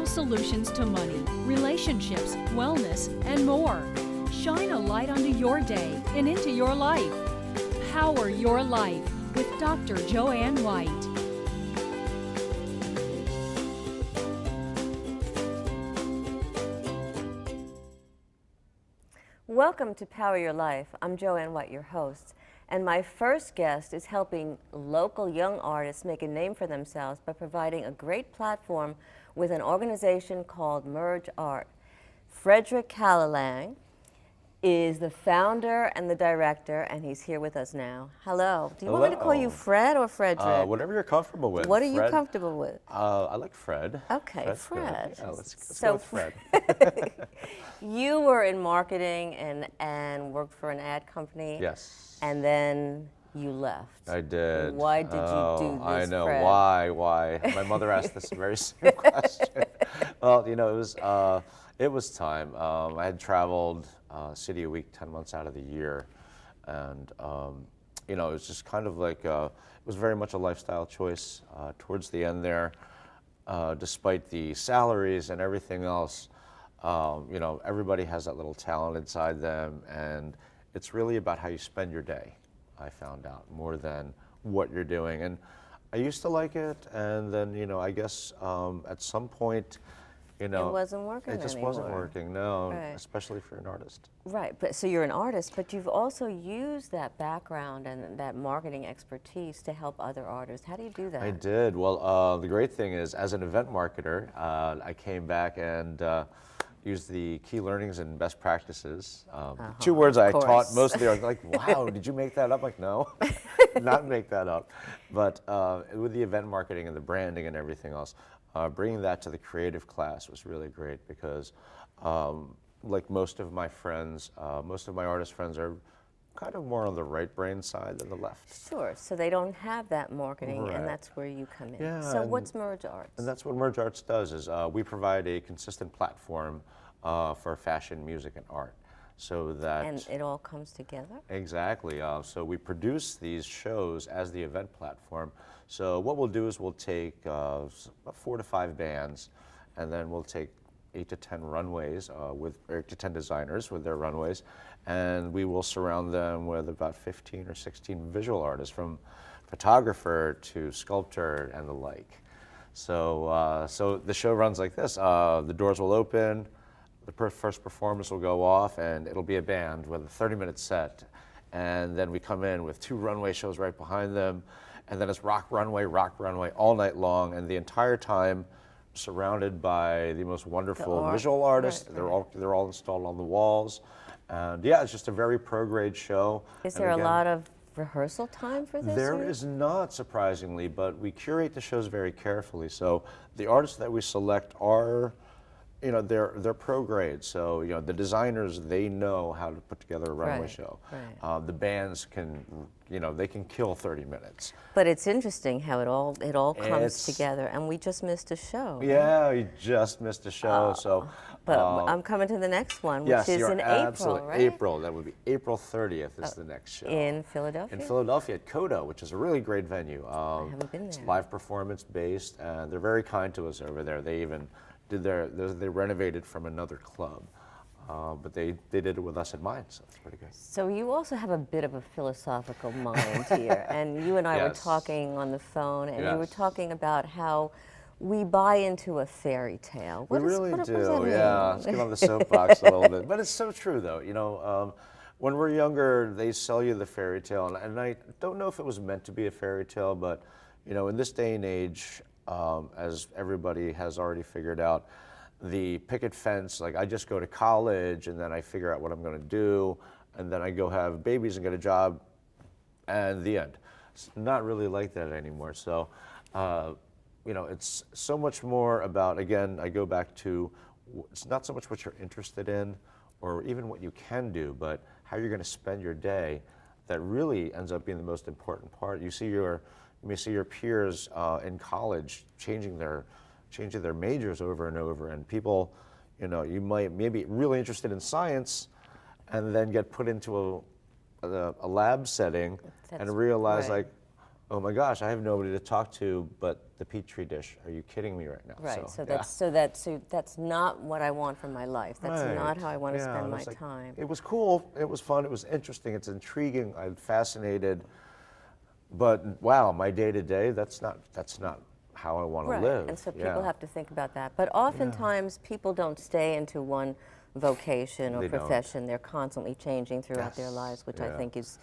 Natural solutions to money, relationships, wellness, and more. Shine a light onto your day and into your life. Power Your Life with Dr. Joanne White. Welcome to Power Your Life. I'm Joanne White, your host. And my first guest is helping local young artists make a name for themselves by providing a great platform with an organization called Merge Art. Frederick Calalang is the founder and the director, and he's here with us now. Hello. Do you want me to call you Fred or Frederick? Whatever you're comfortable with. What are Fred? you comfortable with? I like Fred. Okay, Fred's Fred. good. Yeah, let's go with Fred. You were in marketing and worked for an ad company. Yes. And then you left. I did. Why did you do this, I know. Fred? Why? My mother asked this very same question. Well, you know, it was time. I had traveled a city a week, 10 months out of the year. And, you know, it was just kind of like, it was very much a lifestyle choice towards the end there. Despite the salaries and everything else, you know, everybody has that little talent inside them. And it's really about how you spend your day, I found out, more than what you're doing. And I used to like it. And then, you know, I guess at some point, you know, it wasn't working It just anymore. wasn't working, no, Right. especially for an artist. Right, but so you're an artist, but you've also used that background and that marketing expertise to help other artists. How do you do that? I did. Well, the great thing is, as an event marketer, I came back and used the key learnings and best practices. Two words I taught most of the artists. Like, wow, did you make that up? Like, no, not make that up. But with the event marketing and the branding and everything else, bringing that to the creative class was really great because, like most of my friends, most of my artist friends are kind of more on the right brain side than the left. Sure, so they don't have that marketing, Right. and that's where you come in. Yeah, So and- what's Merge Arts? And that's what Merge Arts does, is we provide a consistent platform for fashion, music, and art. So that... And it all comes together? Exactly. So we produce these shows as the event platform. So what we'll do is we'll take about 4 to 5 bands, and then we'll take 8 to 10 runways with 8 to 10 designers with their runways, and we will surround them with about 15 or 16 visual artists, from photographer to sculptor and the like. So, so the show runs like this. The doors will open, the first performance will go off, and it'll be a band with a 30-minute set. And then we come in with 2 runway shows right behind them, and then it's rock runway all night long, and the entire time surrounded by the most wonderful visual artists. Right. They're all installed on the walls. And yeah, it's just a very pro-grade show. Is there a lot of rehearsal time for this? There is not, surprisingly, but we curate the shows very carefully. So the artists that we select are, you know, they're pro-grade. So, you know, the designers, they know how to put together a runway show. Right. The bands can, you know, they can kill 30 minutes. But it's interesting how it all comes together, and we just missed a show. Right? Yeah, we just missed a show. So, But I'm coming to the next one, which yes, is you're in April, absolutely right? April. That would be April 30th is the next show. In Philadelphia? In Philadelphia at Coda, which is a really great venue. I haven't been It's there. live performance based, and they're very kind to us over there. They even did they renovated from another club, but they did it with us in mind, so it's pretty good. So you also have a bit of a philosophical mind here, and you and I were Yes. talking on the phone, and you were Yes. talking about how we buy into a fairy tale. We What really does do, that mean? yeah. Let's get on the soapbox a little bit, but it's so true, though. You know, when we're younger, they sell you the fairy tale, and I don't know if it was meant to be a fairy tale, but you know, in this day and age, as everybody has already figured out, the picket fence, like I just go to college and then I figure out what I'm going to do, and then I go have babies and get a job, and the end. It's not really like that anymore. So, you know, it's so much more about, again, I go back to, it's not so much what you're interested in or even what you can do, but how you're going to spend your day that really ends up being the most important part. You may see your peers in college changing their majors over and over, and people, you know, you might maybe really interested in science and then get put into a lab setting and realize, like, oh my gosh, I have nobody to talk to but the Petri dish. Are you kidding me right now? Right. So yeah. that's not what I want from my life. That's Right. not how I want to Yeah, spend and my it's like, time. it was cool. It was fun. It was interesting. It's intriguing. I'm fascinated. But wow, my day to day, that's not how I want to Right. live. And so Yeah. people have to think about that. But oftentimes people don't stay into one vocation or They don't. profession. They're constantly changing throughout their Yes, lives, which I yeah. think is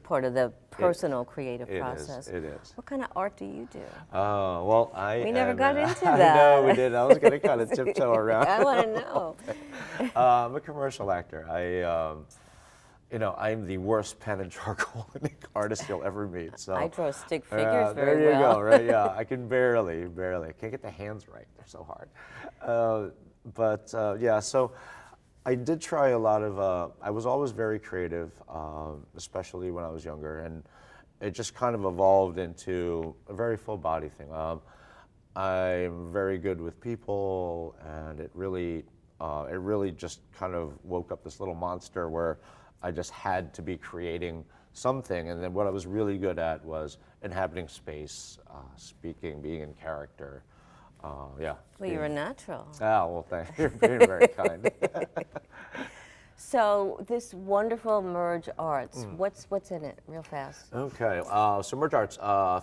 part of the personal creative It is, process. it is. What kind of art do you do? Well, We never got into I that. know we did. I was going to kind of tiptoe around. I want to know. I'm a commercial actor. I'm the worst pen and charcoal artist you'll ever meet. So I draw stick figures there very you well. go. Right? Yeah, I can barely. I can't get the hands right. They're so hard. Yeah. So I did try a lot of. I was always very creative, especially when I was younger, and it just kind of evolved into a very full body thing. I'm very good with people, and it really just kind of woke up this little monster where I just had to be creating something. And then what I was really good at was inhabiting space, speaking, being in character. Yeah. Well, you're a natural. Well, thank you. You're being very kind. So this wonderful Merge Arts, what's in it, real fast? Okay. So Merge Arts,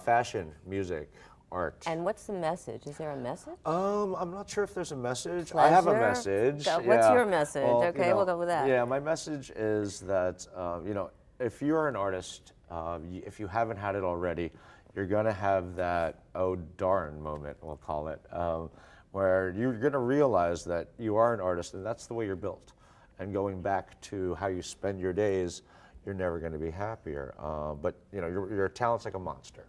fashion, music, art. And what's the message? Is there a message? I'm not sure if there's a message. I have a Pleasure? message. What's yeah. your message? Well, Okay, we'll go with that. Yeah, my message is that if you're an artist, if you haven't had it already, you're gonna have that oh darn moment, we'll call it, where you're gonna realize that you are an artist and that's the way you're built. And going back to how you spend your days, you're never gonna be happier. But your talent's like a monster.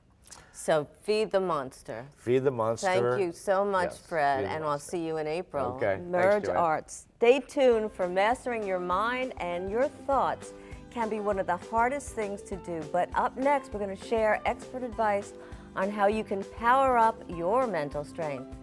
So feed the monster. Feed the monster. Thank you so much, Yes, Fred, feed the and I'll monster. see you in April. Okay, thanks, Merge Joanne. Arts. Stay tuned for Mastering Your Mind, and your thoughts can be one of the hardest things to do. But up next, we're going to share expert advice on how you can power up your mental strength.